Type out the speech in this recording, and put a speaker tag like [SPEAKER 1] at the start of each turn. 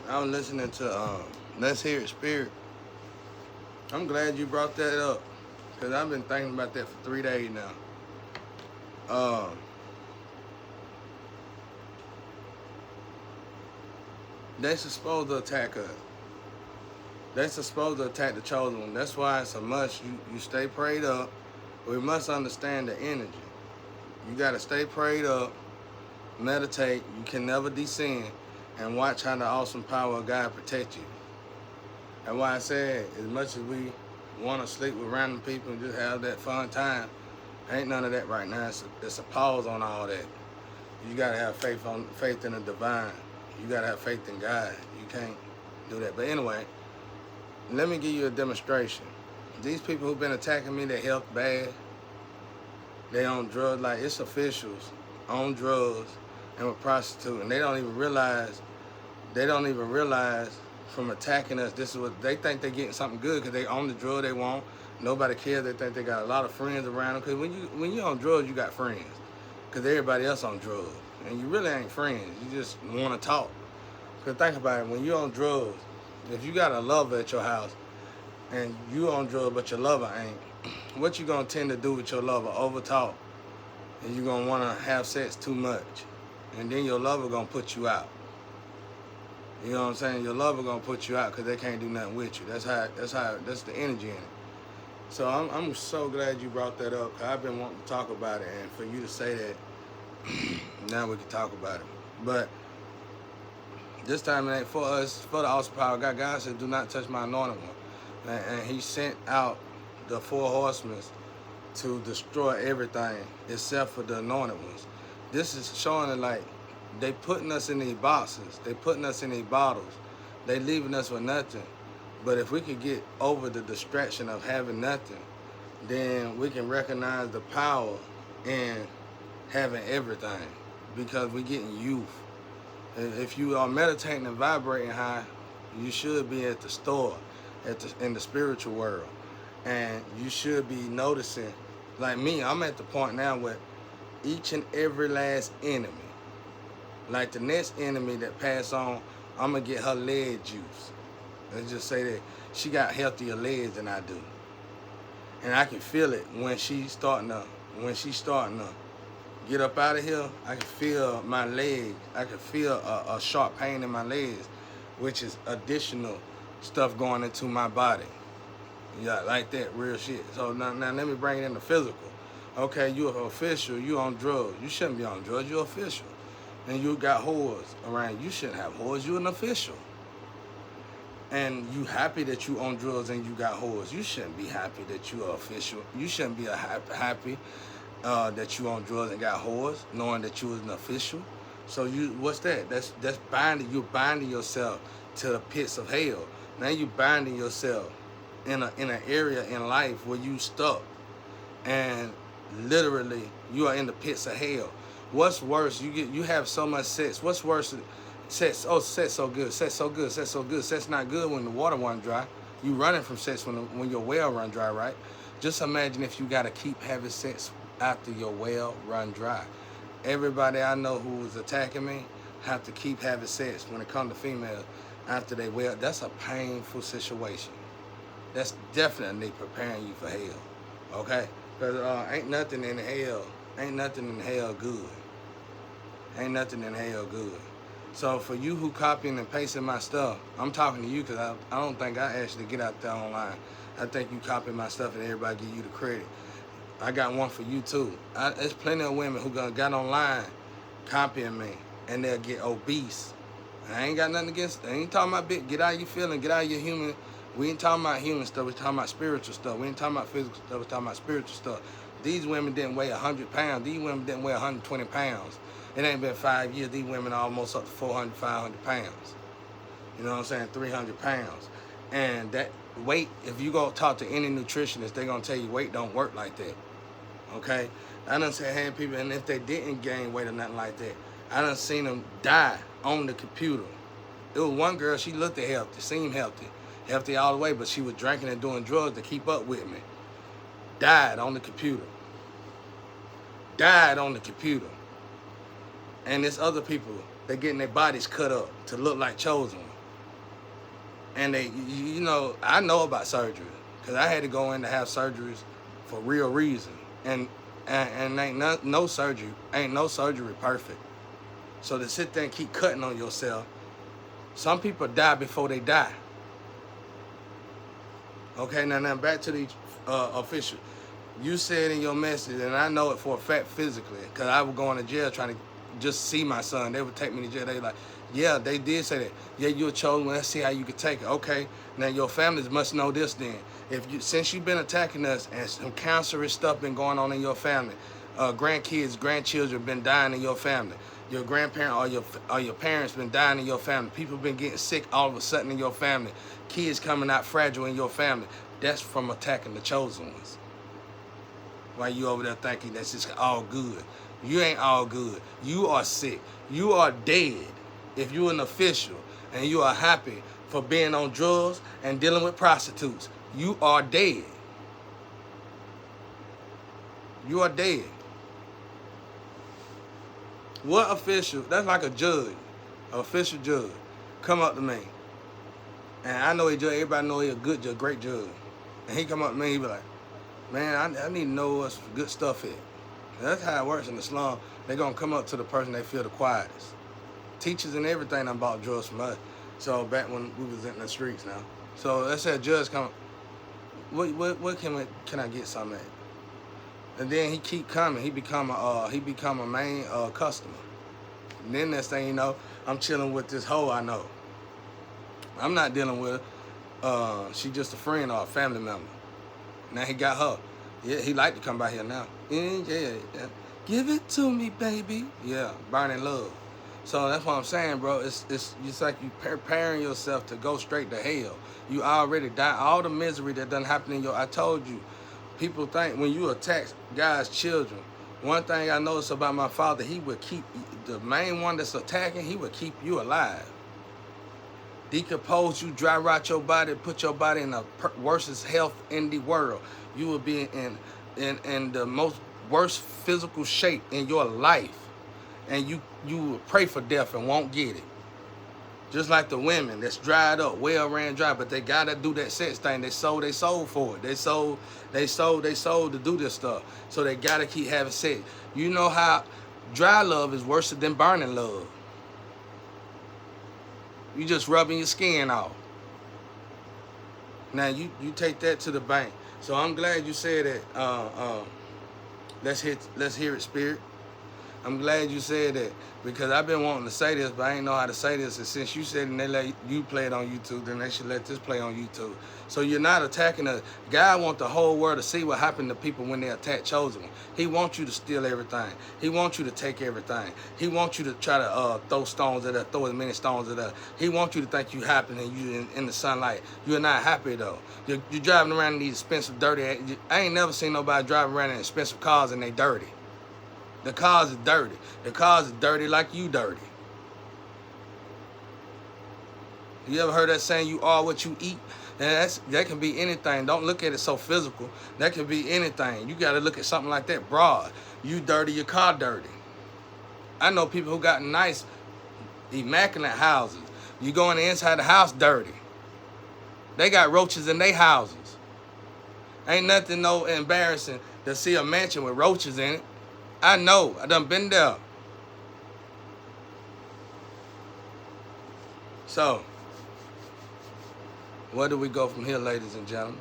[SPEAKER 1] I was listening to Let's Hear It Spirit. I'm glad you brought that up because I've been thinking about that for 3 days now. Um, they supposed to attack us. They supposed to attack the chosen one. That's why it's a must. You stay prayed up. We must understand the energy. You gotta stay prayed up, meditate. You can never descend, and watch how the awesome power of God protect you. That's why I said, as much as we want to sleep with random people and just have that fun time, ain't none of that right now. It's a pause on all that. You gotta have faith in the divine. You gotta have faith in God. You can't do that. But anyway, let me give you a demonstration. These people who've been attacking me, their health bad, they on drugs, like it's officials on drugs and with prostituting. They don't even realize from attacking us, this is what they think they're getting something good because they own the drug they want. Nobody cares. They think they got a lot of friends around them. Because when you on drugs, you got friends. Because everybody else on drugs. And you really ain't friends. You just want to talk. Because think about it. When you on drugs, if you got a lover at your house and you on drugs but your lover ain't, what you going to tend to do with your lover? Over talk. And you going to want to have sex too much. And then your lover going to put you out. You know what I'm saying? Your lover gonna put you out because they can't do nothing with you. That's the energy in it. So I'm so glad you brought that up. I've been wanting to talk about it, and for you to say that, now we can talk about it. But this time it ain't for us, for the awesome power of God. God said, "Do not touch my anointed one," and He sent out the 4 horsemen to destroy everything except for the anointed ones. This is showing it like they putting us in these boxes. They putting us in these bottles. They leaving us with nothing. But if we could get over the distraction of having nothing, then we can recognize the power in having everything because we're getting youth. If you are meditating and vibrating high, you should be at the store, in the spiritual world. And you should be noticing, like me, I'm at the point now where each and every last enemy, like the next enemy that pass on, I'm gonna get her leg juice. Let's just say that she got healthier legs than I do, and I can feel it when she's starting to get up out of here. I can feel my leg. I can feel a sharp pain in my legs, which is additional stuff going into my body. Yeah, like that, real shit. So now let me bring it into physical. Okay, you're an official. You on drugs. You shouldn't be on drugs. You're official. And you got whores around. You shouldn't have whores. You're an official. And you happy that you on drugs and you got whores. You shouldn't be happy that you are official. You shouldn't be happy that you on drugs and got whores, knowing that you was an official. So what's that? That's binding. You're binding yourself to the pits of hell. Now you binding yourself in an area in life where you stuck, and literally you are in the pits of hell. What's worse? You have so much sex. What's worse? Sex. Oh, sex so good. Sex so good. Sex so good. Sex not good when the water run dry. You running from sex when your well run dry, right? Just imagine if you gotta keep having sex after your well run dry. Everybody I know who was attacking me have to keep having sex when it comes to females after they well. That's a painful situation. That's definitely preparing you for hell. Okay? Because ain't nothing in hell good. Ain't nothing in hell good. So for you who copying and pasting my stuff, I'm talking to you because I don't think I asked you to get out there online. I think you copying my stuff and everybody give you the credit. I got one for you too. There's plenty of women who got online copying me and they'll get obese. I ain't got nothing against it. I ain't talking about big. Get out of your feeling. Get out of your human. We ain't talking about human stuff. We're talking about spiritual stuff. We ain't talking about physical stuff. We're talking about spiritual stuff. These women didn't weigh 100 pounds. These women didn't weigh 120 pounds. It ain't been 5 years. These women are almost up to 400, 500 pounds. You know what I'm saying? 300 pounds. And that weight, if you go talk to any nutritionist, they're going to tell you weight don't work like that. Okay? I done had people, and if they didn't gain weight or nothing like that, I done seen them die on the computer. It was one girl, she looked healthy, seemed healthy all the way, but she was drinking and doing drugs to keep up with me. Died on the computer. And there's other people, they're getting their bodies cut up to look like chosen one. And you know, I know about surgery because I had to go in to have surgeries for real reason. And ain't no surgery, perfect. So to sit there and keep cutting on yourself, some people die before they die. Okay, now back to the official. You said in your message, and I know it for a fact physically, because I was going to jail trying to just see my son. They would take me to jail. They like, yeah, they did say that. Yeah, you were chosen. Let's see how you could take it. Okay, now your families must know this then. Since you've been attacking us and some cancerous stuff been going on in your family, grandkids, grandchildren been dying in your family. Your grandparent or your parents been dying in your family. People been getting sick all of a sudden in your family. Kids coming out fragile in your family. That's from attacking the chosen ones. While you over there thinking that's just all good. You ain't all good. You are sick. You are dead. If you're an official and you are happy for being on drugs and dealing with prostitutes, you are dead. You are dead. What official, that's like a judge, an official judge, come up to me. And I know he judge, everybody know he a good judge, great judge. And he come up to me, he be like, man, I need to know what's good stuff is. That's how it works in the slum. They're going to come up to the person they feel the quietest. Teachers and everything done bought drugs from us. So back when we was in the streets now. So let's say a judge come, what can I get something at? And then he keep coming. He become a main customer. And then next thing you know, I'm chilling with this hoe I know. I'm not dealing with her. She just a friend or a family member. Now he got her. Yeah, he like to come by here now. Yeah. Give it to me, baby. Yeah, burning love. So that's what I'm saying, bro. It's like you preparing yourself to go straight to hell. You already died. All the misery that done happened in your. I told you. People think when you attack God's children, one thing I noticed about my father, he would keep, the main one that's attacking, he would keep you alive. Decompose you, dry rot your body, put your body in the worst health in the world. You will be in the most worst physical shape in your life. And you will pray for death and won't get it. Just like the women that's dried up, well ran dry, but they gotta do that sex thing. They sold their soul for it. They sold to do this stuff. So they gotta keep having sex. You know how dry love is worse than burning love. You just rubbing your skin off. Now you take that to the bank. So I'm glad you said that. Let's hear it, Spirit. I'm glad you said that because I've been wanting to say this, but I ain't know how to say this. And since you said it and they let you play it on YouTube, then they should let this play on YouTube. So you're not attacking us. God wants the whole world to see what happened to people when they attack chosen one. He wants you to steal everything. He wants you to take everything. He wants you to try to throw stones at us, throw as many stones at us. He wants you to think you happy and you in the sunlight. You're not happy though. You're driving around in these expensive, dirty. I ain't never seen nobody driving around in expensive cars and they dirty. The cars is dirty. The cars is dirty like you dirty. You ever heard that saying, you are what you eat? And that can be anything. Don't look at it so physical. That can be anything. You got to look at something like that broad. You dirty, your car dirty. I know people who got nice, immaculate houses. You go in the inside of the house dirty. They got roaches in their houses. Ain't nothing no embarrassing to see a mansion with roaches in it. I know. I done been there. So, where do we go from here, ladies and gentlemen?